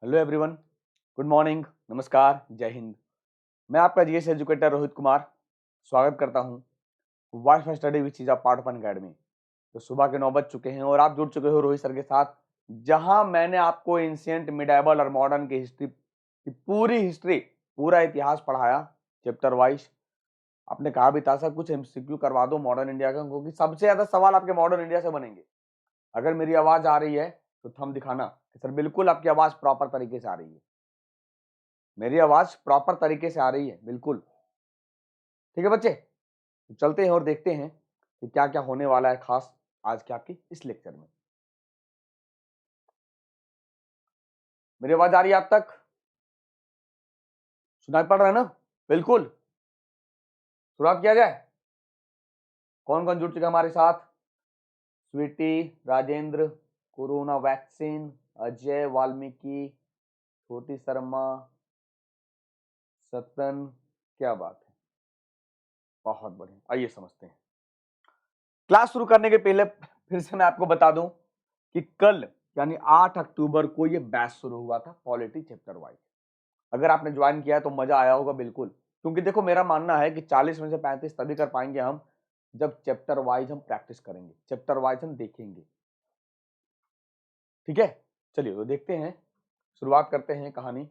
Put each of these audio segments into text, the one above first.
Hello everyone, good morning, नमस्कार, जय हिंद। मैं आपका जीएस एजुकेटर रोहित कुमार स्वागत करता हूं voice for study which is a part of an academy. तो सुबह के 9 बज चुके हैं और आप जुड़ चुके हो रोहित सर के साथ, जहां मैंने आपको एंशिएंट, मिडाइवल और मॉडर्न की हिस्ट्री की पूरी हिस्ट्री, पूरा इतिहास पढ़ाया चैप्टर वाइज। आपने कहा भी था सर कुछ एमसीक्यू करवा दो मॉडर्न इंडिया का, क्योंकि सबसे ज्यादा सवाल आपके मॉडर्न इंडिया से बनेंगे। अगर मेरी आवाज आ रही है तो थंब दिखाना कि सर बिल्कुल आपकी आवाज प्रॉपर तरीके से आ रही है। मेरी आवाज प्रॉपर तरीके से आ रही है, बिल्कुल ठीक है बच्चे। तो चलते हैं और देखते हैं कि क्या क्या होने वाला है खास आज के आपकी इस लेक्चर में। मेरी आवाज आ रही है आप तक? सुनाई पड़ रहा है ना? बिल्कुल। शुरुआत किया जाए। कौन कौन जुड़ चुका हमारे साथ? स्वीटी, राजेंद्र, कोरोना वैक्सीन, अजय, वाल्मीकि, छोटी शर्मा, सतन, क्या बात है, बहुत बढ़िया। आइए समझते हैं। क्लास शुरू करने के पहले फिर से मैं आपको बता दूं कि कल यानी 8 अक्टूबर को ये बैच शुरू हुआ था पॉलिटी चैप्टर वाइज। अगर आपने ज्वाइन किया है तो मजा आया होगा बिल्कुल, क्योंकि देखो मेरा मानना है कि 40 में से 35 तभी कर पाएंगे हम जब चैप्टर वाइज हम प्रैक्टिस करेंगे, चैप्टर वाइज हम देखेंगे। ठीक है, चलिए तो देखते हैं, शुरुआत करते हैं कहानी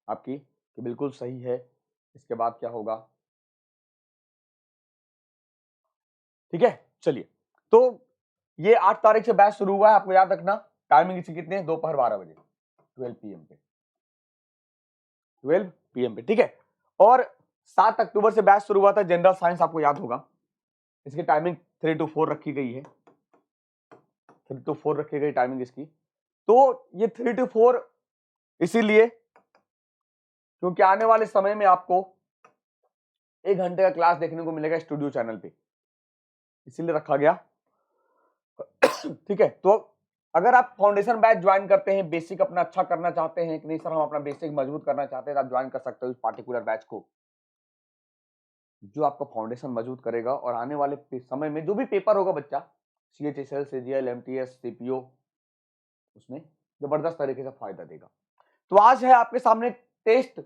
आपकी कि बिल्कुल सही है। इसके बाद क्या होगा? ठीक है, चलिए। तो ये 8 तारीख से बैच शुरू हुआ है, आपको याद रखना। टाइमिंग इसकी कितनी है? दोपहर 12 बजे, 12 PM पे, 12 PM पे, ठीक है। और 7 अक्टूबर से बैच शुरू हुआ था जनरल साइंस, आपको याद होगा। इसकी टाइमिंग 3 to 4 रखी गई है, 3 to 4 रखी गई टाइमिंग इसकी। तो ये 3 to 4 इसीलिए क्योंकि आने वाले समय में आपको 1 घंटे का क्लास देखने को मिलेगा स्टूडियो चैनल पे, इसीलिए रखा गया। ठीक है, तो अगर आप फाउंडेशन बैच ज्वाइन करते हैं, बेसिक अपना अच्छा करना चाहते हैं कि नहीं सर हम अपना बेसिक मजबूत करना चाहते हैं, तो आप ज्वाइन कर सकते हो इस पार्टिकुलर बैच को, जो आपका फाउंडेशन मजबूत करेगा। और आने वाले समय में जो भी पेपर होगा बच्चा, CHSL, CGL, MTS, CPO, उसमें जबरदस्त तरीके से फायदा देगा। तो आज है आपके सामने टेस्ट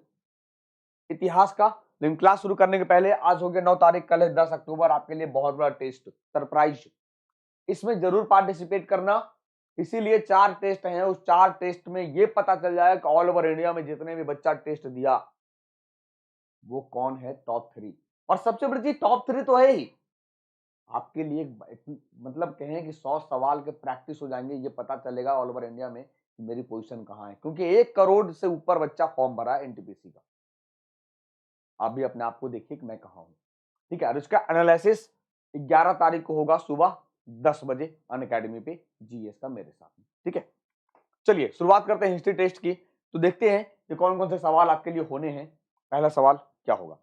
इतिहास का। लेकिन क्लास शुरू करने के पहले, आज हो गया 9 तारीख, कल है 10 अक्टूबर, आपके लिए बहुत बड़ा टेस्ट, सरप्राइज। इसमें जरूर पार्टिसिपेट करना। इसीलिए 4 टेस्ट हैं, उस 4 टेस्ट में ये पता चल जाएगा कि ऑल ओवर इंडिया में जितने भी बच्चा टेस्ट दिया वो कौन है टॉप 3। और सबसे बड़ी चीज टॉप 3 तो है ही आपके लिए, मतलब कहें कि 100 सवाल के प्रैक्टिस हो जाएंगे। ये पता चलेगा ऑल ओवर इंडिया में कि मेरी पोजीशन कहां है, क्योंकि 1 करोड़ से ऊपर बच्चा फॉर्म भरा है NTPC का। आप भी अपने आप को देखिए कि मैं कहां हूं। ठीक है, और इसका एनालिसिस 11 तारीख को होगा सुबह 10 बजे अनअकैडमी पे, GS का मेरे साथ में। ठीक है, चलिए शुरुआत करते हैं हिस्ट्री टेस्ट की। तो देखते हैं कि कौन कौन से सवाल आपके लिए होने हैं। पहला सवाल क्या होगा?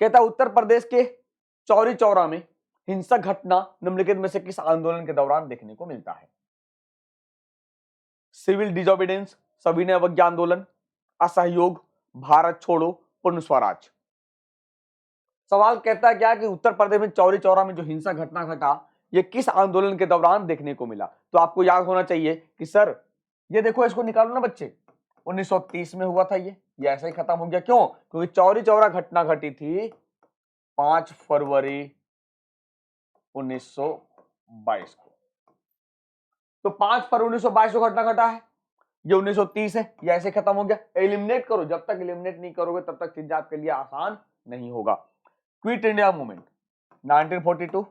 कहता उत्तर प्रदेश के चौरी चौरा में हिंसक घटना निम्नलिखित में से किस आंदोलन के दौरान देखने को मिलता है? सिविल डिसोबीडियंस, सविनय अवज्ञा आंदोलन, असहयोग, भारत छोड़ो, पूर्ण स्वराज। सवाल कहता है क्या कि उत्तर प्रदेश में चौरी चौरा में जो हिंसक घटना घटा, ये किस आंदोलन के दौरान देखने को मिला? तो आपको याद होना चाहिए कि सर ये देखो, इसको निकालो ना बच्चे, 1930 में हुआ था ये ऐसे ही खत्म हो गया। क्यों? क्योंकि चौरी चौरा घटना घटी थी 5 फरवरी 1922 को। तो 5 फरवरी 1922 को घटना घटा है, ये 1930 है, ये ऐसे खत्म हो गया। एलिमिनेट करो, जब तक एलिमिनेट नहीं करोगे तब तक चीज आपके लिए आसान नहीं होगा। क्विट इंडिया मूवमेंट 1942,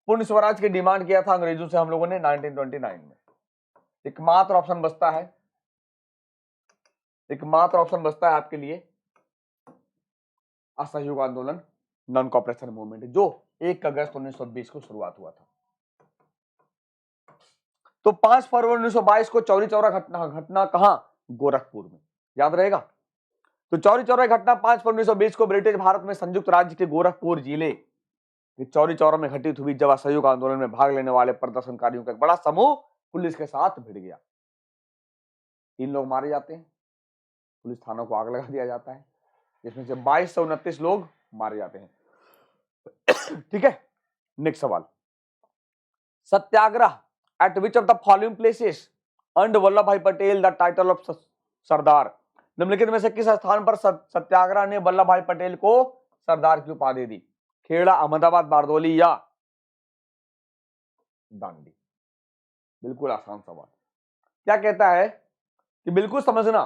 पूर्ण स्वराज की डिमांड किया था अंग्रेजों से हम लोगों ने 1929 में। एकमात्र ऑप्शन बचता है, एकमात्र ऑप्शन बचता है आपके लिए असहयोग आंदोलन, नॉन कॉपरेशन मूवमेंट, जो 1 अगस्त 1920 को शुरुआत हुआ था। तो 5 फरवरी 1922 को चौरी चौरा घटना कहां? गोरखपुर में, याद रहेगा। तो चौरी चौरा घटना 5 फरवरी 1920 को ब्रिटिश भारत में संयुक्त राज्य के गोरखपुर जिले चौरी चौरा में घटित हुई, जब असहयोग आंदोलन में भाग लेने वाले प्रदर्शनकारियों का एक बड़ा समूह पुलिस के साथ भिड़ गया। 3 लोग मारे जाते हैं, पुलिस थानों को आग लगा दिया जाता है, जिसमें से 22 से 29 लोग मारे जाते हैं। ठीक है, नेक्स्ट सवाल, satyagraha at which of the following places earned Vallabhbhai Patel the title of Sardar. निम्नलिखित में से किस स्थान पर सत्याग्रह ने वल्लभ भाई पटेल को सरदार की उपाधि दी? खेड़ा, अहमदाबाद, बारदोली या दांडी? बिल्कुल आसान सवाल। क्या कहता है कि बिल्कुल समझना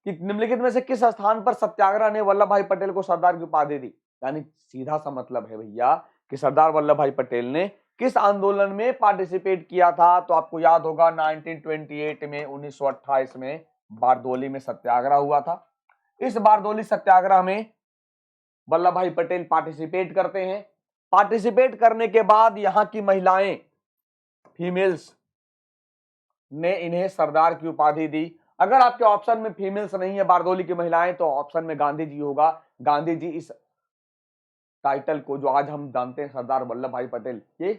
कि निम्नलिखित में से किस स्थान पर सत्याग्रह ने वल्लभ भाई पटेल को सरदार की उपाधि दी? यानी सीधा सा मतलब है भैया कि सरदार वल्लभ भाई पटेल ने किस आंदोलन में पार्टिसिपेट किया था? तो आपको याद होगा 1928 में 1928 में बारदोली में सत्याग्रह हुआ था। इस बारदोली सत्याग्रह में वल्लभ भाई पटेल पार्टिसिपेट करते हैं। पार्टिसिपेट करने के बाद यहां की महिलाएं, फीमेल्स ने इन्हें सरदार की उपाधि दी। अगर आपके ऑप्शन में फीमेल्स नहीं है बारदोली की महिलाएं, तो ऑप्शन में गांधी जी होगा। गांधी जी इस टाइटल को जो आज हम जानते हैं सरदार वल्लभ भाई पटेल, ये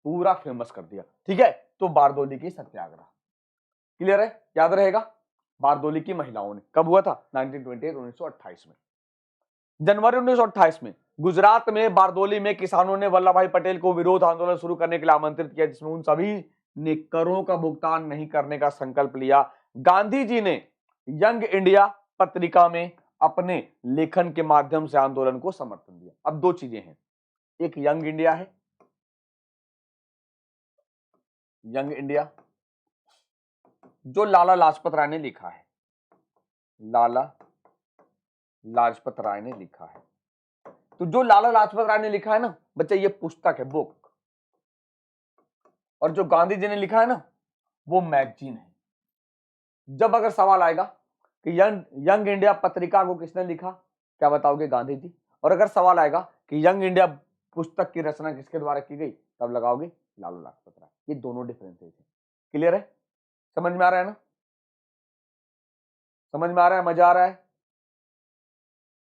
पूरा फेमस कर दिया। ठीक है, तो बारदोली की सत्याग्रह क्लियर है, याद रहेगा। बारदोली की महिलाओं ने कब हुआ था? 1928 1928 में। जनवरी 1928 में गुजरात में बारदोली में किसानों ने वल्लभ भाई पटेल को विरोध आंदोलन शुरू करने के लिए आमंत्रित किया, जिसमें उन सभी ने करों का भुगतान नहीं करने का संकल्प लिया। गांधी जी ने यंग इंडिया पत्रिका में अपने लेखन के माध्यम से आंदोलन को समर्थन दिया। अब दो चीजें हैं, एक यंग इंडिया है, यंग इंडिया जो लाला लाजपत राय ने लिखा है, लाला लाजपत राय ने लिखा है। तो जो लाला लाजपत राय ने लिखा है ना बच्चे, ये पुस्तक है, बुक, और जो गांधी जी ने लिखा है ना वो मैगजीन है। जब अगर सवाल आएगा कि यंग इंडिया पत्रिका को किसने लिखा, क्या बताओगे? गांधी जी। और अगर सवाल आएगा कि यंग इंडिया पुस्तक की रचना किसके द्वारा की गई, तब लगाओगे लाला लाजपत राय। ये दोनों डिफरेंसेस है। क्लियर है, समझ में आ रहा है ना? समझ में आ रहा है, मजा आ रहा है?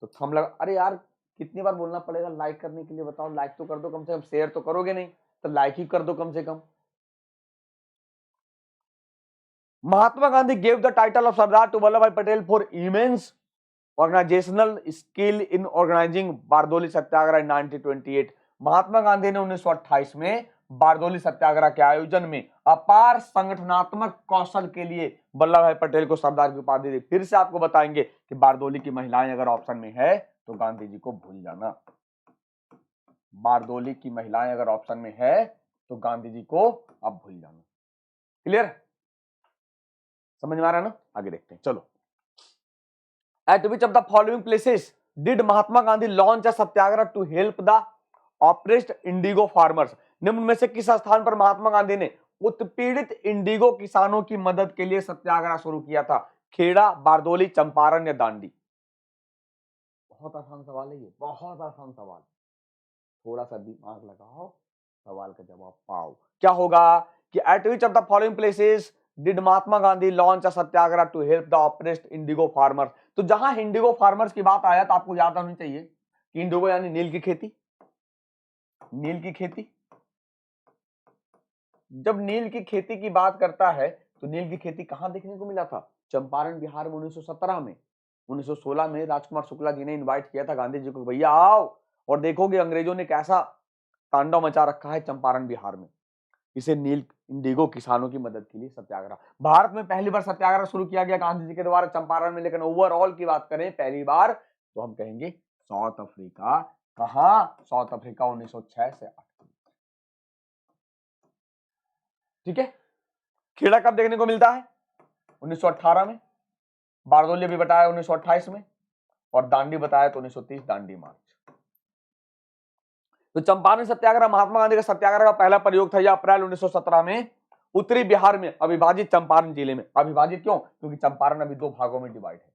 तो थंब लगा। अरे यार कितनी बार बोलना पड़ेगा लाइक करने के लिए? बताओ, लाइक तो कर दो कम से कम, शेयर तो करोगे नहीं, तो लाइक ही कर दो कम से कम। Mahatma Gandhi gave the title of Sardar to Vallabhbhai Patel for immense organisational skill in organising Bardoli satyagraha in 1928। Mahatma Gandhi ने 1928 में बारदोली सत्याग्रह के आयोजन में अपार संगठनात्मक कौशल के लिए वल्लभ भाई पटेल को सरदार की उपाधि दी। फिर से आपको बताएंगे कि बारदोली की महिलाएं अगर ऑप्शन में है तो गांधी जी को भूल जाना। बारदोली की महिलाएं अगर ऑप्शन में है तो गांधी जी को अब भूल जाना। क्लियर, समझ में आ रहा है ना? आगे देखते हैं, चलो। At which of the following places did Mahatma Gandhi launch a satyagraha to help the oppressed indigo farmers? निम्न में से किस स्थान पर महात्मा गांधी ने उत्पीड़ित इंडिगो किसानों की मदद के लिए सत्याग्रह शुरू किया था? खेड़ा, बारदोली, चंपारण या दांडी? बहुत आसान सवाल है ये, बहुत आसान सवाल। थोड़ा सा दिमाग लगाओ, सवाल का जवाब पाओ। क्या होगा कि at which of the following places did Mahatma Gandhi launch a satyagraha to help the oppressed indigo farmers? तो जहां इंडिगो फार्मर्स की बात आया तो आपको याद होनी चाहिए कि इंडिगो यानी नील की खेती। नील की खेती, जब नील की खेती की बात करता है तो नील की खेती कहां देखने को मिला था? चंपारण बिहार में 1917 में। 1916 में राजकुमार शुक्ला जी ने इनवाइट किया था गांधी जी को, भैया आओ और देखोगे अंग्रेजों ने कैसा तांडव मचा रखा है चंपारण बिहार में। इसे नील इंडिगो किसानों की मदद के लिए सत्याग्रह। भारत में पहली बार सत्याग्रह शुरू किया गया गांधी जी के द्वारा चंपारण में, लेकिन ओवरऑल की बात करें पहली बार तो हम कहेंगे साउथ अफ्रीका। कहां? साउथ अफ्रीका 1906 से 8। ठीक है, खेड़ा कब देखने को मिलता है? 1918 में। बारदोली भी बताया 1928 में, और दांडी बताया तो 1930 दांडी मार्च। तो चंपारण सत्याग्रह महात्मा गांधी का सत्याग्रह का पहला प्रयोग था, यह अप्रैल 1917 में उत्तरी बिहार में अविभाजित चंपारण जिले में। अविभाजित क्यों? क्योंकि चंपारण अभी दो भागों में डिवाइड है,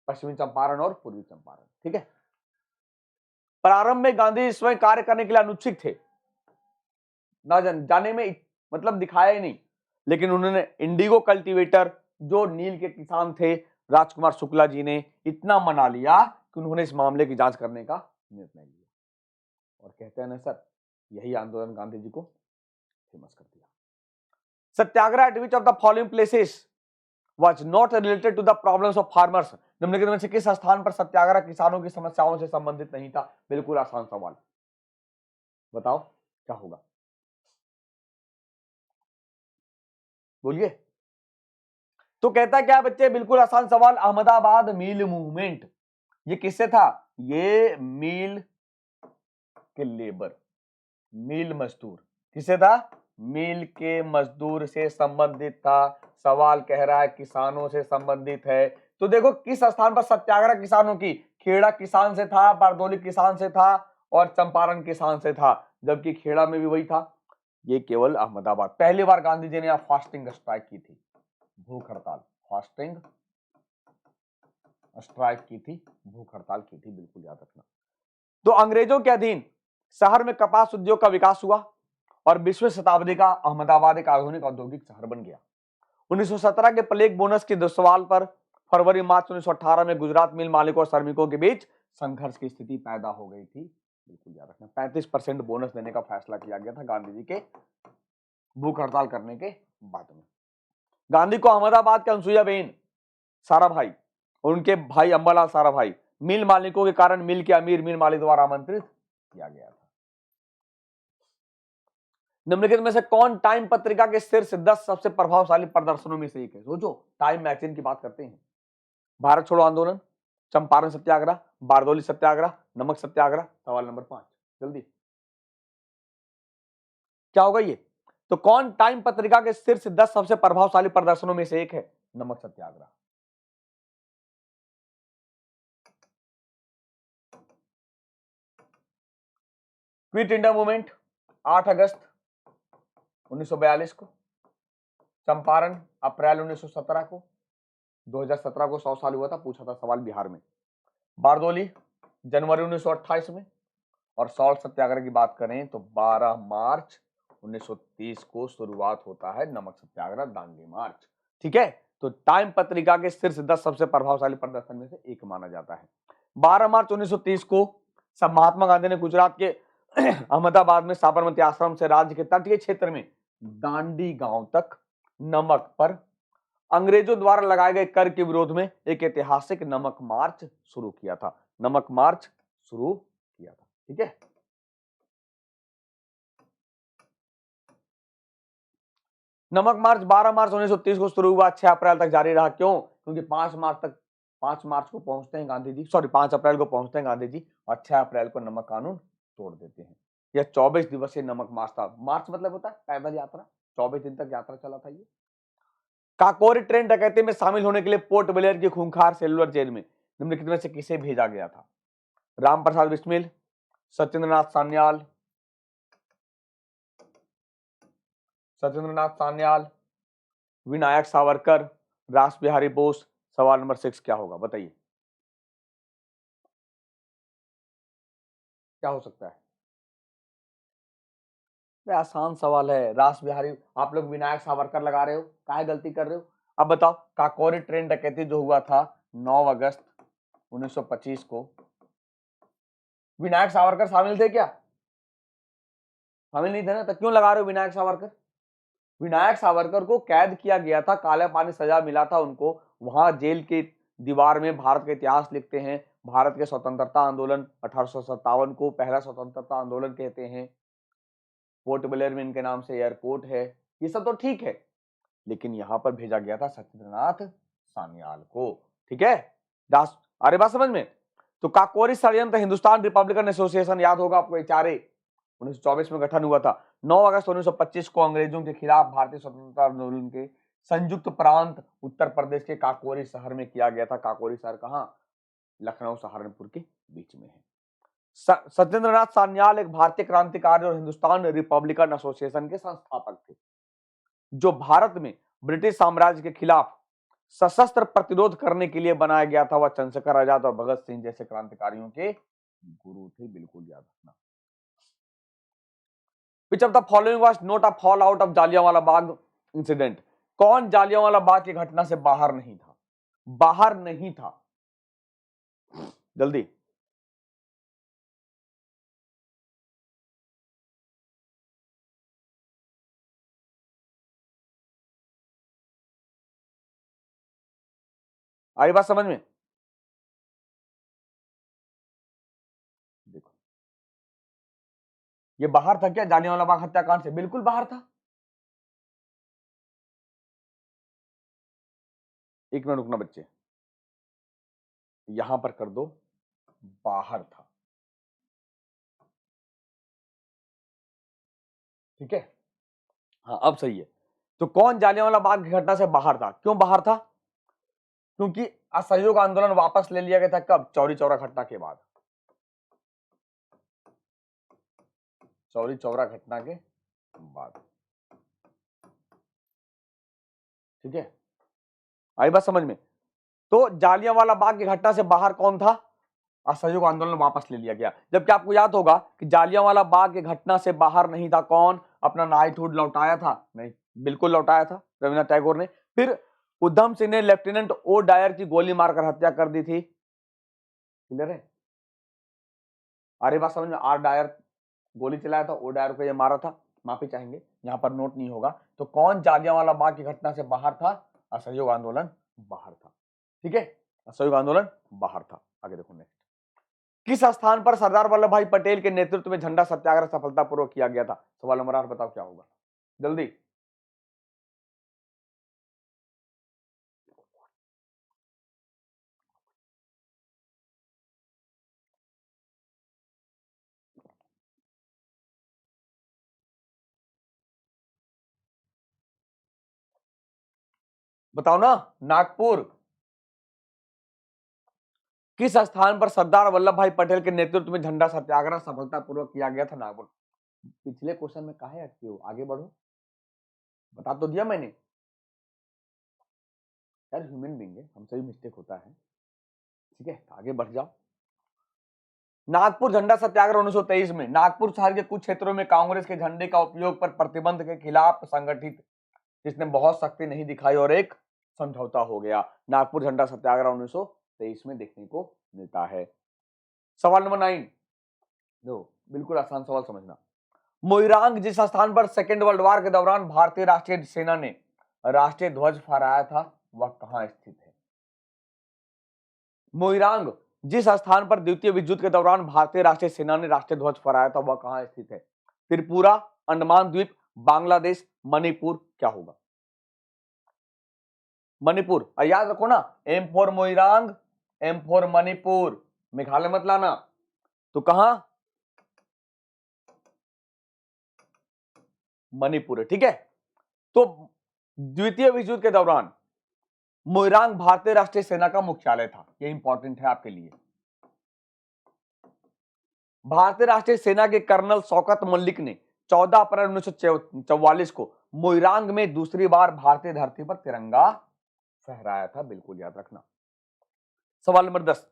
पश्चिमी चंपारण और पूर्वी चंपारण। ठीक है, प्रारंभ में गांधी स्वयं कार्य करने के लिए अनुत्सुक थे, ना जाने में मतलब दिखाया ही नहीं, लेकिन उन्होंने इंडिगो कल्टीवेटर जो नील के किसान थे राजकुमार शुक्ला जी ने इतना मना लिया कि उन्होंने इस मामले की जांच करने का निर्णय लिया। और कहते हैं ना सर, यही आंदोलन गांधी जी को फेमस कर दिया। Satyagraha at which of the following places was not related to the problems of farmers? निम्नलिखित में से किस स्थान पर सत्याग्रह किसानों की समस्याओं से संबंधित नहीं था? बिल्कुल आसान सवाल, बताओ क्या होगा, बोलिए। तो कहता क्या बच्चे, बिल्कुल आसान सवाल, अहमदाबाद मील मूवमेंट ये किससे था? ये मील के लेबर, मील मजदूर, किससे था? मील के मजदूर से संबंधित था। सवाल कह रहा है किसानों से संबंधित है। तो देखो किस स्थान पर सत्याग्रह किसानों की, खेड़ा किसान से था, बारदौली किसान से था और चंपारण किसान से था, जबकि खेड़ा में भी वही था। ये केवल अहमदाबाद। पहली बार गांधी जी ने यहां फास्टिंग स्ट्राइक की थी, भूख हड़ताल, फास्टिंग स्ट्राइक की थी, भूख हड़ताल की थी, बिल्कुल याद रखना। तो अंग्रेजों के अधीन शहर में कपास उद्योग का विकास हुआ और 20वीं शताब्दी का अहमदाबाद एक आधुनिक औद्योगिक शहर बन गया। 1917 के प्लेग बोनस के सवाल पर फरवरी मार्च 1918 में गुजरात मिल मालिकों और श्रमिकों के बीच संघर्ष की स्थिति पैदा हो गई थी, बिल्कुल याद रखना। 35% बोनस देने का फैसला किया गया था गांधी जी के भूख हड़ताल करने के बाद में। गांधी को अहमदाबाद के अनसुईया बेन साराभाई, उनके भाई अंबालाल साराभाई, मिल मालिकों के कारण मिल के अमीर मिल मालिक द्वारा आमंत्रित किया गया था। निम्नलिखित में से कौन टाइम पत्रिका के शीर्ष 10 सबसे प्रभावशाली प्रदर्शनों में से एक है? सोचो, टाइम मैगजीन की बात करते हैं। भारत छोड़ो आंदोलन, चंपारण सत्याग्रह, बारदौली सत्याग्रह, नमक सत्याग्रह। सवाल नंबर 5, जल्दी क्या होगा ये? तो कौन टाइम पत्रिका के शीर्ष 10 सबसे प्रभावशाली प्रदर्शनों में से एक है? नमक सत्याग्रह। क्विट इंडिया मूवमेंट 8 अगस्त 1942 को, चंपारण अप्रैल 1917 को, 2017 को 100 साल हुआ था, पूछा था सवाल बिहार में। बारदौली जनवरी 1928 में, और सॉल्ट सत्याग्रह की बात करें तो 12 मार्च 1930 को शुरुआत होता है नमक सत्याग्रह, दांडी मार्च। ठीक है, तो टाइम पत्रिका के शीर्ष 10 सबसे प्रभावशाली प्रदर्शन में से एक माना जाता है। 12 मार्च 1930 को सब महात्मा गांधी ने गुजरात के अहमदाबाद में साबरमती आश्रम से राज्य के तटीय क्षेत्र में दांडी गांव तक नमक पर अंग्रेजों द्वारा लगाए गए कर के विरोध में एक ऐतिहासिक नमक मार्च शुरू किया था। नमक मार्च शुरू किया था, ठीक है। नमक मार्च 12 मार्च 1930 को शुरू हुआ, 6 अप्रैल तक जारी रहा। क्यों? क्योंकि 5 मार्च को पहुंचते हैं गांधी जी, सॉरी 5 अप्रैल को पहुंचते हैं गांधी जी और 6 अप्रैल को नमक कानून तोड़ देते हैं। यह 24 दिवसीय नमक मार्च था। मार्च मतलब होता है पैदल यात्रा, 24 दिन तक यात्रा चला था ये। काकोरी ट्रेन डकैती में शामिल होने के लिए पोर्ट ब्लेयर की खूंखार सेलुलर जेल में निम्नलिखित में से किसे भेजा गया था? राम प्रसाद बिस्मिल, सत्येंद्रनाथ सान्याल, विनायक सावरकर, रास बिहारी बोस। सवाल नंबर 6 क्या होगा, बताइए क्या हो सकता है? आसान सवाल है, रास बिहारी। आप लोग विनायक सावरकर लगा रहे हो, काहे गलती कर रहे हो? अब बताओ, काकोरी ट्रेन डकैती जो हुआ था 9 अगस्त 1925 को, विनायक सावरकर शामिल थे क्या? शामिल नहीं थे ना, तो क्यों लगा रहे हो विनायक सावरकर? विनायक सावरकर को कैद किया गया था, काला पानी सजा मिला था उनको। वहां जेल की दीवार में भारत का इतिहास लिखते हैं। भारत के स्वतंत्रता आंदोलन 1857 को पहला स्वतंत्रता आंदोलन कहते हैं। पोर्ट ब्लेयर में इनके नाम से एयरपोर्ट है। ये सब तो ठीक है, लेकिन यहां पर भेजा गया था सत्येंद्रनाथ सान्याल को, ठीक है। दास, अरे बात समझ में। तो काकोरी षड्यंत्र हिंदुस्तान रिपब्लिकन एसोसिएशन याद होगा आपको, एचआरए 1924 में गठन हुआ था। 9 अगस्त 1925 को अंग्रेजों के खिलाफ भारतीय स्वतंत्रता आंदोलन के संयुक्त प्रांत उत्तर प्रदेश के काकोरी शहर में किया गया था। काकोरी शहर कहां? लखनऊ सहारनपुर के बीच में है। सत्येंद्रनाथ सान्याल एक भारतीय क्रांतिकारी और हिंदुस्तान रिपब्लिकन एसोसिएशन के संस्थापक थे, जो भारत में ब्रिटिश साम्राज्य के खिलाफ सशस्त्र प्रतिरोध करने के लिए बनाया गया था। वह चंद्रशेखर आजाद और भगत सिंह जैसे क्रांतिकारियों के गुरु थे, बिल्कुल याद रखना। Which of the following was not a fallout of Jallianwala Bagh incident? कौन जालियांवाला बाग की घटना से बाहर नहीं था? बाहर नहीं था, जल्दी। आई बात समझ में? देखो, ये बाहर था क्या जालियांवाला बाग हत्याकांड से? बिल्कुल बाहर था। एक मिनट रुकना बच्चे, यहां पर कर दो बाहर था, ठीक है। हाँ अब सही है। तो कौन जालियांवाला बाग की घटना से बाहर था? क्यों बाहर था? क्योंकि असहयोग आंदोलन वापस ले लिया गया था कब? चौरी चौरा घटना के बाद, चौरी चौरा घटना के बाद, ठीक है। आई बात समझ में? तो जालियांवाला बाग की घटना से बाहर कौन था? असहयोग आंदोलन वापस ले लिया गया। जबकि आपको याद होगा कि जालियांवाला बाग की घटना से बाहर नहीं था कौन? अपना नाइटहुड लौटाया था? नहीं, बिल्कुल लौटाया था रविन्द्रनाथ टैगोर ने। फिर उधम सिंह ने लेफ्टिनेंट ओ डायर की गोली मारकर हत्या कर दी थी। क्लियर है? अरे बात समझ में? आर डायर गोली चलाया था, ओ डायर को ये मारा था। माफी चाहेंगे, यहाँ पर नोट नहीं होगा। तो कौन जालियांवाला बाग की घटना से बाहर था? असहयोग आंदोलन बाहर था, ठीक है। असहयोग आंदोलन बाहर था। आगे देखो नेक्स्ट, किस स्थान पर सरदार वल्लभ भाई पटेल के नेतृत्व में झंडा सत्याग्रह सफलतापूर्वक किया गया था? सवाल नंबर 8 बताओ क्या होगा जल्दी। बताओ ना, नागपुर। किस स्थान पर सरदार वल्लभ भाई पटेल के नेतृत्व में झंडा सत्याग्रह सफलतापूर्वक किया गया था? नागपुर। पिछले क्वेश्चन में काहे अटके हो? आगे बढ़ो, बता तो दिया मैंने यार, ह्यूमन बीइंग है, हमसे भी मिस्टेक होता है, ठीक है। आगे बढ़ जाओ। नागपुर झंडा सत्याग्रह 1923 में नागपुर शहर के कुछ क्षेत्रों में कांग्रेस के झंडे का उपयोग पर प्रतिबंध के खिलाफ संगठित, जिसने बहुत सख्ती नहीं दिखाई और एक समझौता हो गया। नागपुर झंडा सत्याग्रह 1923 में देखने को मिलता है। सवाल नंबर 9, दो बिल्कुल आसान सवाल समझना। मोइरांग जिस स्थान पर सेकेंड वर्ल्ड वॉर के दौरान भारतीय राष्ट्रीय सेना ने राष्ट्रीय ध्वज फहराया था, वह कहां स्थित है? मोइरांग जिस स्थान पर द्वितीय विश्व युद्ध के दौरान भारतीय राष्ट्रीय सेना ने राष्ट्रीय ध्वज फहराया था, वह कहां स्थित है? त्रिपुरा, अंडमान द्वीप, बांग्लादेश, मणिपुर, क्या होगा? मणिपुर। याद रखो ना, M for Moirang, M for Manipur, Meghalaya मत लाना। तो कहां? मणिपुर है, ठीक है। तो द्वितीय विश्व युद्ध के दौरान मोइरांग भारतीय राष्ट्रीय सेना का मुख्यालय था। ये इंपॉर्टेंट है आपके लिए। भारतीय राष्ट्रीय सेना के कर्नल शौकत मलिक ने 14 अप्रैल 1944 को मोइरांग में दूसरी बार भारतीय धरती पर तिरंगा फहराया था, बिल्कुल याद रखना। सवाल नंबर 10,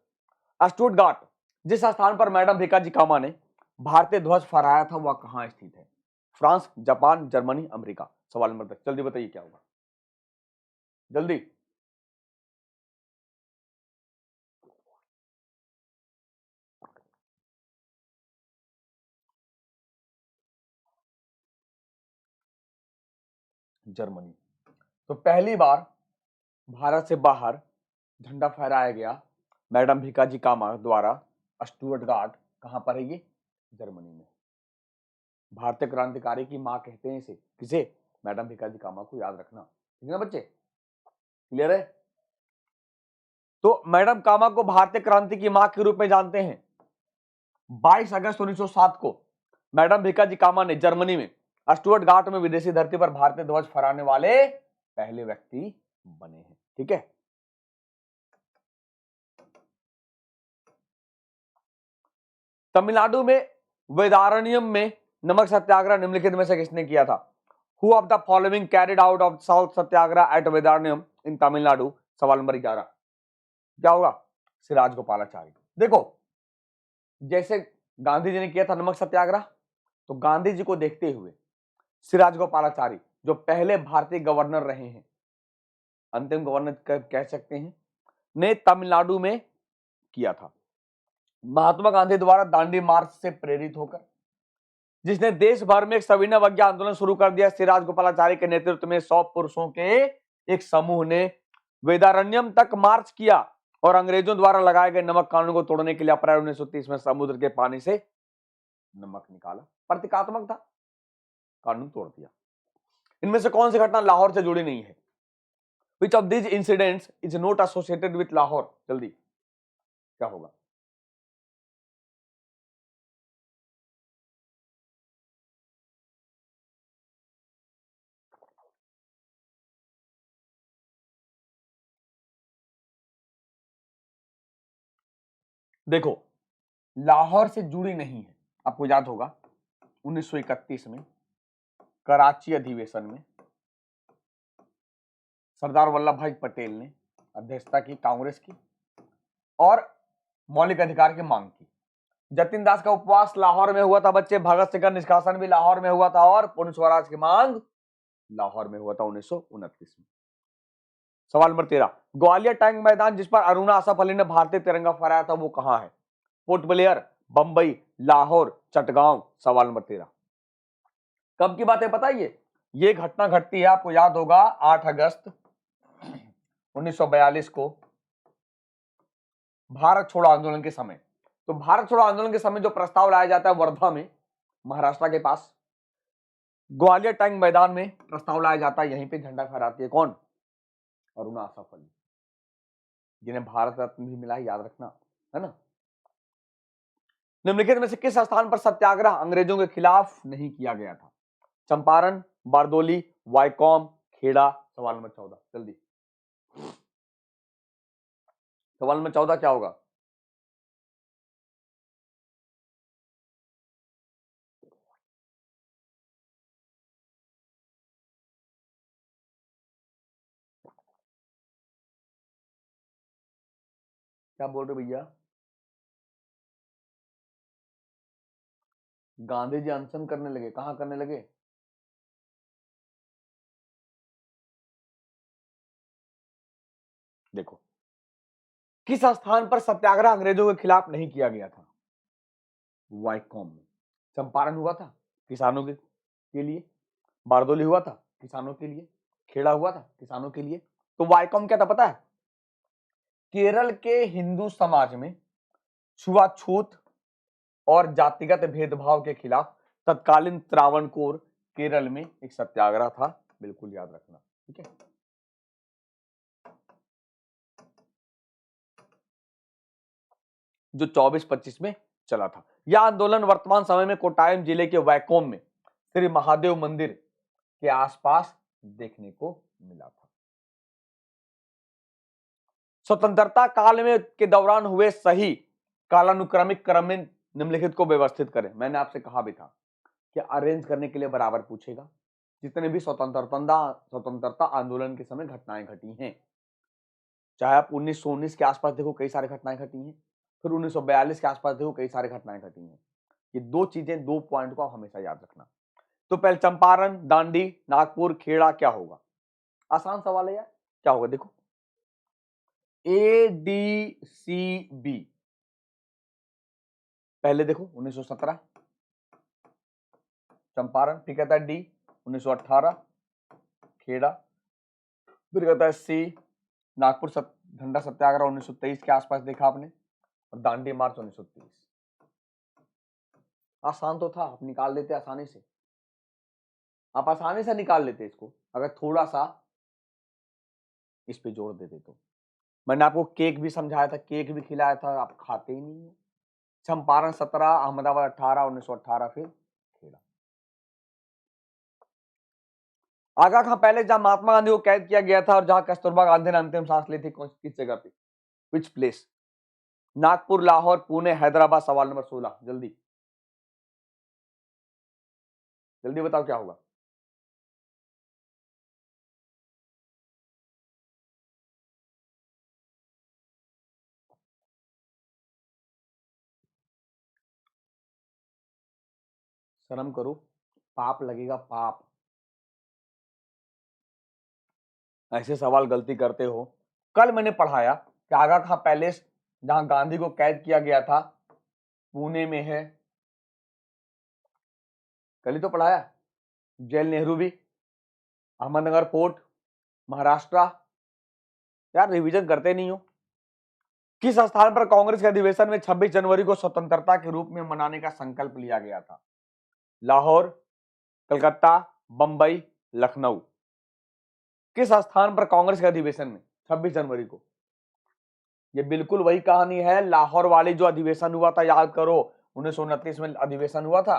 स्टुटगार्ट जिस स्थान पर मैडम भिकाजी कामा ने भारतीय ध्वज फहराया था, वह कहां स्थित है? France, Japan, Germany, America. सवाल नंबर 10 जल्दी बताइए क्या होगा जल्दी। जर्मनी। तो पहली बार भारत से बाहर झंडा फहराया गया मैडम भिकाजी कामा द्वारा स्टुटगार्ट, कहां पर है ये? जर्मनी में। भारतीय क्रांतिकारी की मां कहते हैं इसे, किसे? मैडम भिकाजी कामा को, याद रखना, ठीक है ना बच्चे? क्लियर है? तो मैडम कामा को भारतीय क्रांति की मां के रूप में जानते हैं। 22 अगस्त 1907 को मैडम भिकाजी कामा ने जर्मनी में स्टुटगार्ट में विदेशी धरती पर भारतीय ध्वज फहराने वाले पहले व्यक्ति बने हैं, ठीक है। तमिलनाडु में वेदारण्यम में नमक सत्याग्रह निम्नलिखित में से किसने किया था? Who of the following carried out of south satyagraha at Vedaranyam in Tamil Nadu? सवाल नंबर 11 क्या होगा? सिराज गोपालाचारी। देखो, जैसे गांधी जी ने किया था नमक सत्याग्रह, तो गांधी जी को देखते हुए सिराज गोपालाचारी जो पहले भारतीय गवर्नर रहे हैं, अंतिम गवर्नर कह सकते हैं, ने तमिलनाडु में किया था। महात्मा गांधी द्वारा दांडी मार्च से प्रेरित होकर जिसने देश भर में एक सविनय अवज्ञा आंदोलन शुरू कर दिया, सिराज गोपालाचारी के नेतृत्व में 100 पुरुषों के एक समूह ने वेदारण्यम तक मार्च किया और अंग्रेजों द्वारा लगाए गए नमक कानून को तोड़ने के लिए अप्रैल 1930 में समुद्र के पानी से नमक निकाला। प्रतीकात्मक था, कानून तोड़ दिया। इनमें से कौन सी घटना लाहौर से जुड़ी नहीं है? Which of this incidents is not associated with Lahore? जल्दी क्या होगा? देखो, लाहौर से जुड़ी नहीं है। आपको याद होगा 1931 में कराची अधिवेशन में सरदार वल्लभ भाई पटेल ने अध्यक्षता की कांग्रेस की और मौलिक अधिकार की मांग की। जतिन दास का उपवास लाहौर में हुआ था बच्चे, भगत सिंह का निष्कासन भी लाहौर में हुआ था और पूर्ण स्वराज की मांग लाहौर में हुआ था 1929 में। सवाल नंबर 13, ग्वालियर टैंक मैदान जिस पर अरुणा आसफ अली ने भारतीय तिरंगा फहराया था वो कहां है? पोर्ट ब्लेयर, बंबई, लाहौर, चटगांव। सवाल नंबर 13 कब की बात है पता है? ये घटना घटती है, आपको याद होगा 8 अगस्त 1942 को भारत छोड़ो आंदोलन के समय। तो भारत छोड़ो आंदोलन के समय जो प्रस्ताव लाया जाता है वर्धा में, महाराष्ट्र के पास, ग्वालियर टैंक मैदान में प्रस्ताव लाया जाता है। यहीं पे झंडा फहराती है कौन? अरुणा आसफ अली, जिन्हें भारत रत्न भी मिला है, याद रखना, है ना। निम्नलिखित में से किस स्थान पर सत्याग्रह अंग्रेजों के खिलाफ नहीं किया गया था? चंपारण, बारदोली, वायकॉम, खेड़ा। सवाल नंबर 14 जल्दी। सवाल नंबर 14 क्या होगा? क्या बोल रहे भैया? गांधी जी अनशन करने लगे, कहां करने लगे? देखो, किस स्थान पर सत्याग्रह अंग्रेजों के खिलाफ नहीं किया गया था? वायकॉम में। चंपारण हुआ था किसानों के लिए, बारदोली हुआ था किसानों के लिए, खेड़ा हुआ था किसानों के लिए। तो वायकॉम क्या था पता है? केरल के हिंदू समाज में छुआछूत और जातिगत भेदभाव के खिलाफ तत्कालीन त्रावणकोर केरल में एक सत्याग्रह था, बिल्कुल याद रखना, ठीक है। जो 24-25 में चला था। यह आंदोलन वर्तमान समय में कोट्टायम जिले के वैकोम में श्री महादेव मंदिर के आसपास देखने को मिला था। स्वतंत्रता काल में के दौरान हुए सही कालानुक्रमिक क्रम में निम्नलिखित को व्यवस्थित करें। मैंने आपसे कहा भी था कि अरेंज करने के लिए बराबर पूछेगा। जितने भी स्वतंत्रता आंदोलन के समय घटनाएं घटी हैं, चाहे आप 1919 के आसपास देखो कई सारी घटनाएं घटी हैं, फिर 1942 के आसपास देखो कई सारी घटनाएं घटी हैं। ये दो चीजें, दो पॉइंट को आप हमेशा याद रखना। तो पहले चंपारण, दांडी, नागपुर, खेड़ा क्या होगा? आसान सवाल है यार, क्या होगा देखो, ADCB। पहले देखो 1917 चंपारण, फिर कहता है डी 1918 खेड़ा, फिर कहता है सी नागपुर झंडा सत्याग्रह 1923 के आसपास देखा आपने, और दांडी मार्च 1930। आसान तो था, आप निकाल लेते आसानी से, आप आसानी से निकाल लेते इसको अगर थोड़ा सा इस पे जोर देते तो। मैंने आपको केक भी समझाया था, केक भी खिलाया था, आप खाते ही नहीं है। चंपारण 17, अहमदाबाद 18, 1918 फिर खेड़ा। आगा खां पैलेस जहां महात्मा गांधी को कैद किया गया था और जहां कस्तूरबा गांधी ने अंतिम सांस ली थी, किस जगह पे, विच प्लेस? नागपुर, लाहौर, पुणे, हैदराबाद। सवाल नंबर 16 जल्दी जल्दी बताओ क्या होगा? शर्म करो, पाप लगेगा पाप, ऐसे सवाल गलती करते हो। कल मैंने पढ़ाया कि आगा खां पैलेस जहां गांधी को कैद किया गया था पुणे में है, कल ही तो पढ़ाया। जेल नेहरू भी, अहमदनगर फोर्ट, महाराष्ट्र। यार रिवीजन करते नहीं हो। किस स्थान पर कांग्रेस के अधिवेशन में 26 जनवरी को स्वतंत्रता के रूप में मनाने का संकल्प लिया गया था? लाहौर, कलकत्ता, बंबई, लखनऊ। किस स्थान पर कांग्रेस के अधिवेशन में 26 जनवरी को? ये बिल्कुल वही कहानी है, लाहौर वाली जो अधिवेशन हुआ था, याद करो 1929 में अधिवेशन हुआ था,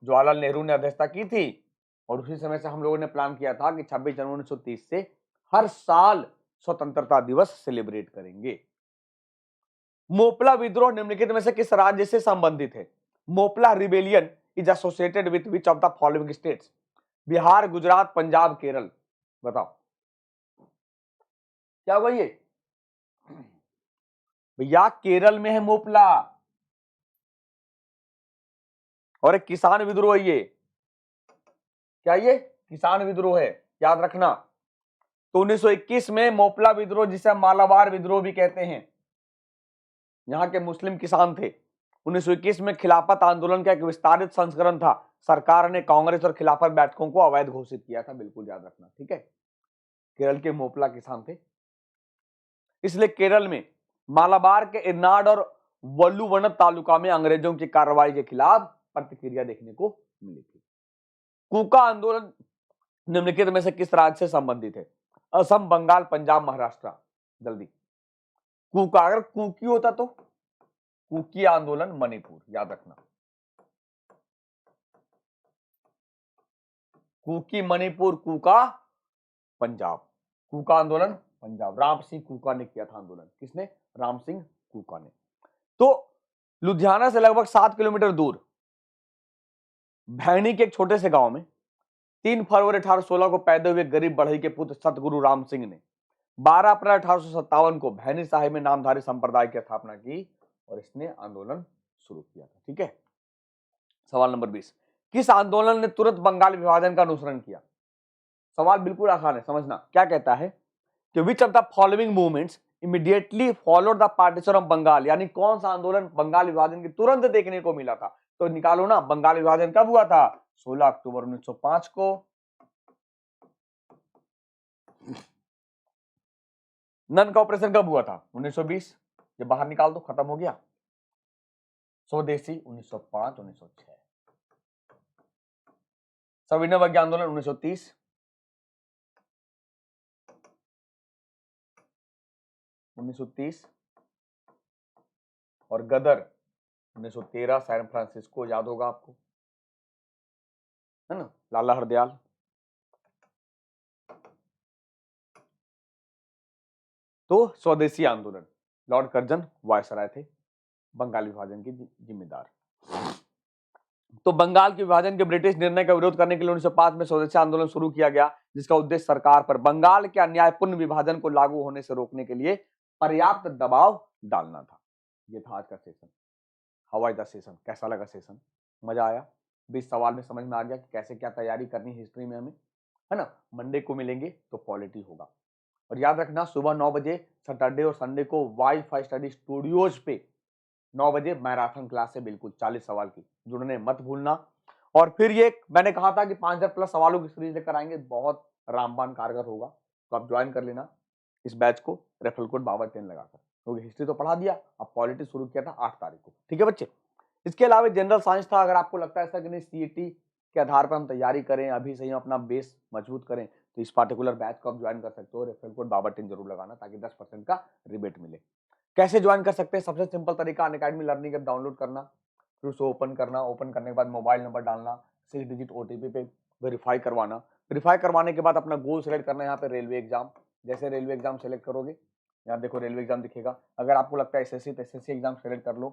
जवाहरलाल नेहरू ने अध्यक्षता की थी और उसी समय से हम लोगों ने प्लान किया था कि 26 जनवरी 1930 से हर साल स्वतंत्रता दिवस सेलिब्रेट करेंगे। मोपला विद्रोह निम्नलिखित में से किस राज्य से संबंधित है? Moplah rebellion is associated with which of the following states? Bihar, Gujarat, Punjab, Kerala. बताओ क्या हुआ ये? भैया केरल में है मोपला, और एक किसान विद्रोह है ये। क्या ये? किसान विद्रोह है, याद रखना। तो 1921 में मोपला विद्रोह, जिसे मालाबार विद्रोह भी कहते हैं, यहां के मुस्लिम किसान थे। 1921 में खिलाफत आंदोलन का एक विस्तारित संस्करण था। सरकार ने कांग्रेस और खिलाफत बैठकों को अवैध घोषित किया था, बिल्कुल याद रखना, ठीक है। केरल के मोपला किसान थे, इसलिए केरल में मालाबार के इरनाड और वल्लुवन तालुका में अंग्रेजों की कार्रवाई के खिलाफ प्रतिक्रिया देखने को मिली थी। कूका आंदोलन निम्नलिखित में से किस राज्य से संबंधित है? असम, बंगाल, पंजाब, महाराष्ट्र। जल्दी। कूका, अगर कुकी होता तो कुकी आंदोलन मणिपुर, याद रखना। कुकी मणिपुर, कूका पंजाब। कूका आंदोलन पंजाब, राम सिंह कूका ने किया था आंदोलन। किसने? राम सिंह कूका ने। तो लुधियाना से लगभग 7 किलोमीटर दूर भैणी के एक छोटे से गांव में 3 फरवरी 1816 को पैदा हुए गरीब बढ़ई के पुत्र सतगुरु राम सिंह ने 12 अप्रैल 1857 को भैनी साहिब में नामधारी संप्रदाय की स्थापना की और इसने आंदोलन शुरू किया था, ठीक है। सवाल नंबर 20, किस आंदोलन ने तुरंत बंगाल विभाजन का अनुसरण किया? सवाल बिल्कुल आसान है, समझना। क्या कहता है कि which of the following movements immediately followed the partition of Bengal, यानी कौन सा आंदोलन बंगाल विभाजन के तुरंत देखने को मिला था? तो निकालो ना, बंगाल विभाजन कब हुआ था? 16 अक्टूबर 1905 को। नन का ऑपरेशन कब हुआ था? 1920। ये बाहर निकाल दो, खत्म हो गया। स्वदेशी 1905 1906। सविनय अवज्ञा आंदोलन 1930। 1930 और गदर 1913 सैन फ्रांसिस्को, याद होगा आपको, है ना, लाला हरदयाल। तो स्वदेशी आंदोलन, लॉर्ड कर्जन वायसराय थे बंगाल विभाजन के जिम्मेदार। तो बंगाल के विभाजन के ब्रिटिश निर्णय का विरोध करने के लिए 1905 में स्वदेशी आंदोलन शुरू किया गया, जिसका उद्देश्य सरकार पर बंगाल के अन्यायपूर्ण विभाजन को लागू होने से रोकने के लिए पर्याप्त दबाव डालना था। ये था आज का session. How was the session? कैसा लगा सेशन? मजा आया? 20 सवाल में समझ में आ गया कि कैसे क्या तैयारी करनी है हिस्ट्री में हमें, है ना। मंडे को मिलेंगे तो पॉलिटी होगा। और याद रखना, सुबह 9 बजे सैटरडे और संडे को वाई-फाई स्टडी स्टूडियोज पे 9 बजे मैराथन क्लास है, बिल्कुल 40 सवाल की, जुड़ने मत भूलना। और फिर ये मैंने कहा था कि 5000 प्लस सवालों की सीरीज लेकर आएंगे, बहुत रामबाण कारगर होगा, तो आप ज्वाइन कर लेना इस बैच को, रेफरल कोड बाबर 10 लगाकर, क्योंकि हिस्ट्री तो पढ़ा दिया, अब पॉलिटी शुरू किया था 8 तारीख को, ठीक है बच्चे। इसके अलावा जनरल साइंस था, अगर आपको लगता है ऐसा कि नहीं सीईटी के आधार पर हम तैयारी करें, अभी से ही अपना बेस मजबूत करें, तो इस पार्टिकुलर बैच को आप ज्वाइन कर सकते हो। रेफरल कोड बाबर 10 जरूर लगाना ताकि 10% का रिबेट मिले। कैसे ज्वाइन कर सकते हैं? सबसे सिंपल तरीका, अनअकैडमी लर्निंग ऐप डाउनलोड करना, फिर उसे ओपन करना, ओपन करने के बाद मोबाइल नंबर डालना, 6 डिजिट ओटीपी पे वेरीफाई करवाना, वेरीफाई करवाने के बाद अपना गोल सेलेक्ट करना, यहाँ पे रेलवे एग्जाम, जैसे रेलवे एग्जाम सेलेक्ट करोगे, यहाँ देखो रेलवे एग्जाम दिखेगा, अगर आपको लगता है एसएससी तो एसएससी एग्जाम सेलेक्ट कर लो,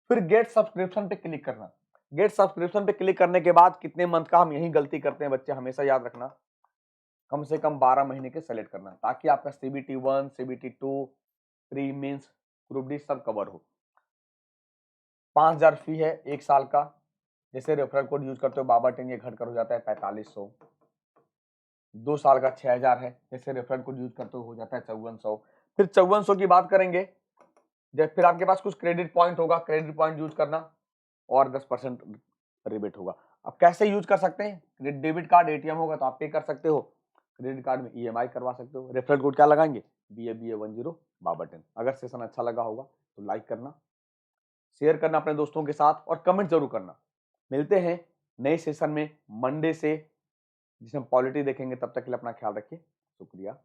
फिर गेट सब्सक्रिप्शन पे क्लिक करना। गेट सब्सक्रिप्शन पे क्लिक करने के बाद कितने मंथ का, हम यही गलती करते हैं बच्चे, हमेशा याद रखना, कम से कम 12 महीने के सेलेक्ट करना, ताकि आपका CBT 1, CBT 2, pre means, group D सब कवर हो। 5000 फी है 1 साल का, जैसे रेफरल कोड यूज करते हो बाबर 10, ये घटकर हो जाता है 4500। 2 साल का 6000 है, जैसे रेफरल कोड यूज करते हो जाता है 5400। फिर 5400 की बात करेंगे, जब फिर आपके पास कुछ क्रेडिट पॉइंट होगा, क्रेडिट पॉइंट यूज करना और 10% रिबेट होगा। अब कैसे यूज कर सकते हैं? डेबिट कार्ड, एटीएम होगा तो आप पे कर सकते हो, क्रेडिट कार्ड में EMI करवा सकते हो। रेफरल कोड क्या लगाएंगे? BA10 बाबर 10। अगर सेशन अच्छा लगा होगा तो लाइक करना, शेयर करना अपने दोस्तों के साथ और कमेंट जरूर करना। मिलते हैं नए सेशन में मंडे से, जिसमें पॉलिटी देखेंगे। तब तक के लिए अपना ख्याल रखिए। शुक्रिया।